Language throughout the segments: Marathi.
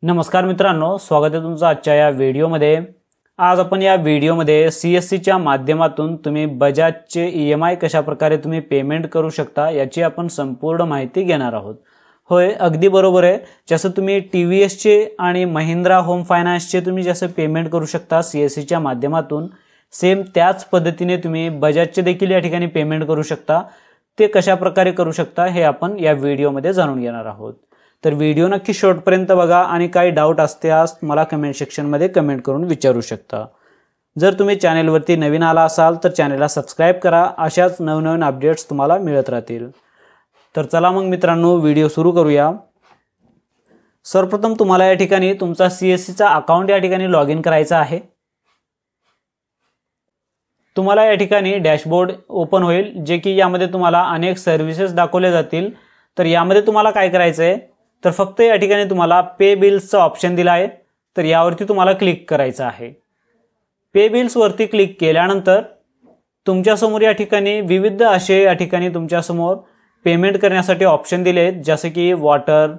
नमस्कार मित्रांनो, स्वागत आहे तुमचं आजच्या या व्हिडिओमध्ये। आज आपण या व्हिडिओमध्ये सीएससी च्या माध्यमातून तुम्ही बजाजचे ईएमआय कशा प्रकारे तुम्ही पेमेंट करू शकता याची आपण संपूर्ण माहिती घेणार आहोत। होय, अगदी बरोबर आहे। जसं तुम्ही टीव्हीएस चे आणि महिंद्रा होम फायनान्स चे तुम्ही जसं पेमेंट करू शकता सीएससी च्या माध्यमातून, सेम त्याच पद्धतीने तुम्ही बजाजचे देखील या ठिकाणी पेमेंट करू शकता। ते कशा प्रकारे करू शकता हे आपण या व्हिडिओमध्ये जाणून घेणार आहोत। तर व्हिडिओ नक्की शेवटपर्यंत बघा आणि काही डाऊट असल्यास मला कमेंट सेक्शन मध्ये कमेंट करून विचारू शकता। जर तुम्ही चॅनलवरती नवीन आला असाल तर चॅनलला सबस्क्राइब करा, अशाच नवनवीन अपडेट्स तुम्हाला मिळत राहतील। तर चला मग मित्रांनो, व्हिडिओ सुरू करूया। सर्वप्रथम तुम्हाला या ठिकाणी तुमचा सीएससी चा अकाउंट या ठिकाणी लॉग इन करायचा आहे। तुम्हाला या ठिकाणी डॅशबोर्ड ओपन होईल, जे की यामध्ये तुम्हाला अनेक सर्व्हिसेस दाखवले जातील। तर यामध्ये तुम्हाला काय करायचं आहे, तर फक्त या ठिकाणी तुम्हाला पे बिल्सचा ऑप्शन दिला आहे, तर यावरती तुम्हाला क्लिक करायचं आहे। पे बिल्स वरती क्लिक केल्यानंतर तुमच्या समोर या ठिकाणी विविध असे या ठिकाणी तुमच्या समोर पेमेंट करण्यासाठी ऑप्शन दिले आहेत, जसे की वॉटर,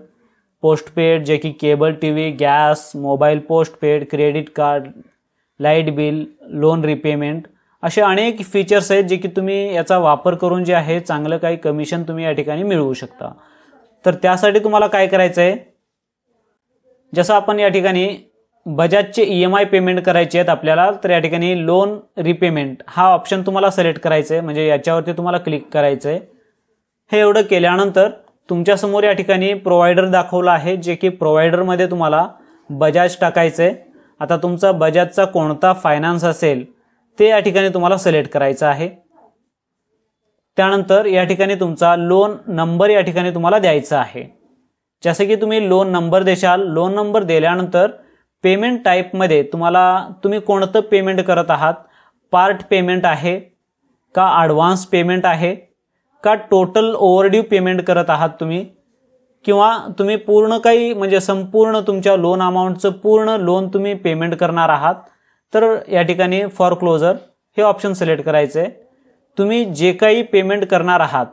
पोस्टपेड, जे की cable TV, gas, mobile postpaid, credit card, light bill, loan repayment, असे अनेक फीचर्स आहेत जे की तुम्ही याचा वापर करून जे आहे चांगलं काही कमिशन तुम्ही या ठिकाणी मिळवू शकता। तर त्यासाठी तुम्हाला काय करायचं आहे, जसं आपण या ठिकाणी बजाजचे ईएमआय पेमेंट करायचे आहेत आपल्याला, तर या ठिकाणी लोन रिपेमेंट हा ऑप्शन तुम्हाला सिलेक्ट करायचा आहे, म्हणजे याच्यावरती तुम्हाला क्लिक करायचं आहे। हे एवढं केल्यानंतर तुमच्या समोर या ठिकाणी प्रोव्हायडर दाखवला आहे, जे की प्रोव्हायडर मध्ये तुम्हाला बजाज टाकायचं आहे। आता तुमचा बजाजचा कोणता फायनान्स असेल ते या ठिकाणी तुम्हाला सिलेक्ट करायचं आहे। त्यानंतर या ठिकाणी तुमचा लोन नंबर या ठिकाणी तुम्हाला द्यायचा आहे। जसे की तुम्ही लोन नंबर देशाल, लोन नंबर दिल्यानंतर पेमेंट टाइप मध्ये तुम्ही कोणतं पेमेंट करत आहात, पार्ट पेमेंट आहे का, ॲडव्हान्स पेमेंट आहे का, टोटल ओव्हरड्यू पेमेंट करत आहात तुम्ही, किंवा तुम्ही पूर्ण काही म्हणजे संपूर्ण तुमच्या लोन अमाउंटचं पूर्ण लोन तुम्ही पेमेंट करणार आहात, तर या ठिकाणी फॉर क्लोजर हे ऑप्शन सिलेक्ट करायचं आहे। तुम्ही जे काही पेमेंट करणार आहात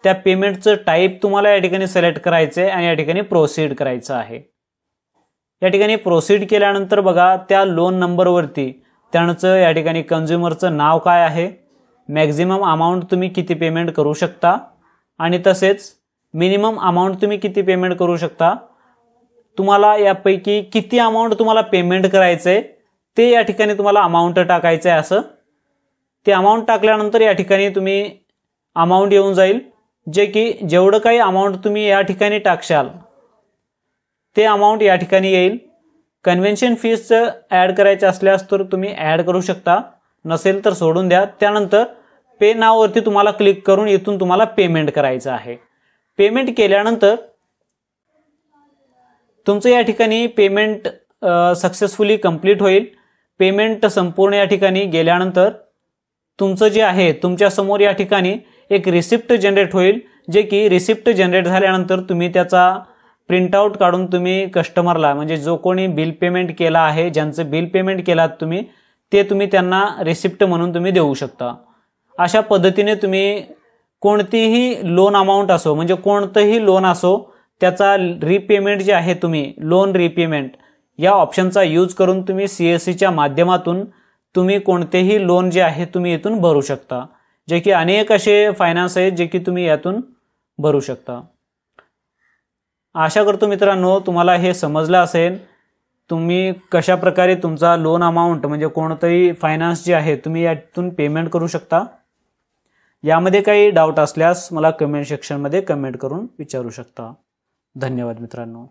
त्या पेमेंटचं टाइप तुम्हाला या ठिकाणी सिलेक्ट करायचं आहे आणि या ठिकाणी प्रोसीड करायचं आहे। या ठिकाणी प्रोसीड केल्यानंतर बघा त्या लोन नंबरवरती त्यांचं या ठिकाणी कंझ्युमरचं नाव काय आहे, मॅक्झिमम अमाउंट तुम्ही किती पेमेंट करू शकता आणि तसेच मिनिमम अमाउंट तुम्ही किती पेमेंट करू शकता, तुम्हाला यापैकी किती अमाउंट तुम्हाला पेमेंट करायचं आहे ते या ठिकाणी तुम्हाला अमाउंट टाकायचं आहे। असं ते अमाउंट टाकल्यानंतर या ठिकाणी तुम्ही अमाउंट येऊन जाईल, जे की जेवढं काही अमाउंट तुम्ही या ठिकाणी टाकशाल ते अमाउंट या ठिकाणी येईल। कन्व्हेन्शन फीज ॲड करायचे असल्यास तर तुम्ही ॲड करू शकता, नसेल तर सोडून द्या। त्यानंतर पे नाव वरती तुम्हाला क्लिक करून इथून तुम्हाला पेमेंट करायचं आहे। पेमेंट केल्यानंतर तुमचं या ठिकाणी पेमेंट सक्सेसफुली कंप्लीट होईल। पेमेंट संपूर्ण या ठिकाणी गेल्यानंतर तुमचं जे आहे तुमच्या समोर या ठिकाणी एक रिसिप्ट जनरेट होईल, जे की रिसिप्ट जनरेट झाल्यानंतर तुम्ही त्याचा प्रिंटआउट काढून तुम्ही कस्टमरला, म्हणजे जो कोणी बिल पेमेंट केला आहे, ज्यांचं बिल पेमेंट केलात तुम्ही, ते तुम्ही त्यांना रिसिप्ट म्हणून तुम्ही देऊ शकता। अशा पद्धतीने तुम्ही कोणतीही लोन अमाउंट असो, म्हणजे कोणतंही लोन असो, त्याचा रिपेमेंट जे आहे तुम्ही लोन रिपेमेंट या ऑप्शनचा यूज करून तुम्ही सीएससी च्या माध्यमातून तुम्ही कोणतेही लोन जे आहे तुम्ही इथून भरू शकता, जे की अनेक असे फायनान्स आहेत जे की तुम्ही यातून भरू शकता। आशा करतो मित्रांनो तुम्हाला हे समजलं असेल, तुम्ही कशा प्रकारे तुमचा लोन अमाउंट म्हणजे कोणतंही फायनान्स जे आहे तुम्ही यातून पेमेंट करू शकता। यामध्ये काही डाऊट असल्यास मला कमेंट सेक्शन मध्ये कमेंट करून विचारू शकता। धन्यवाद मित्रांनो।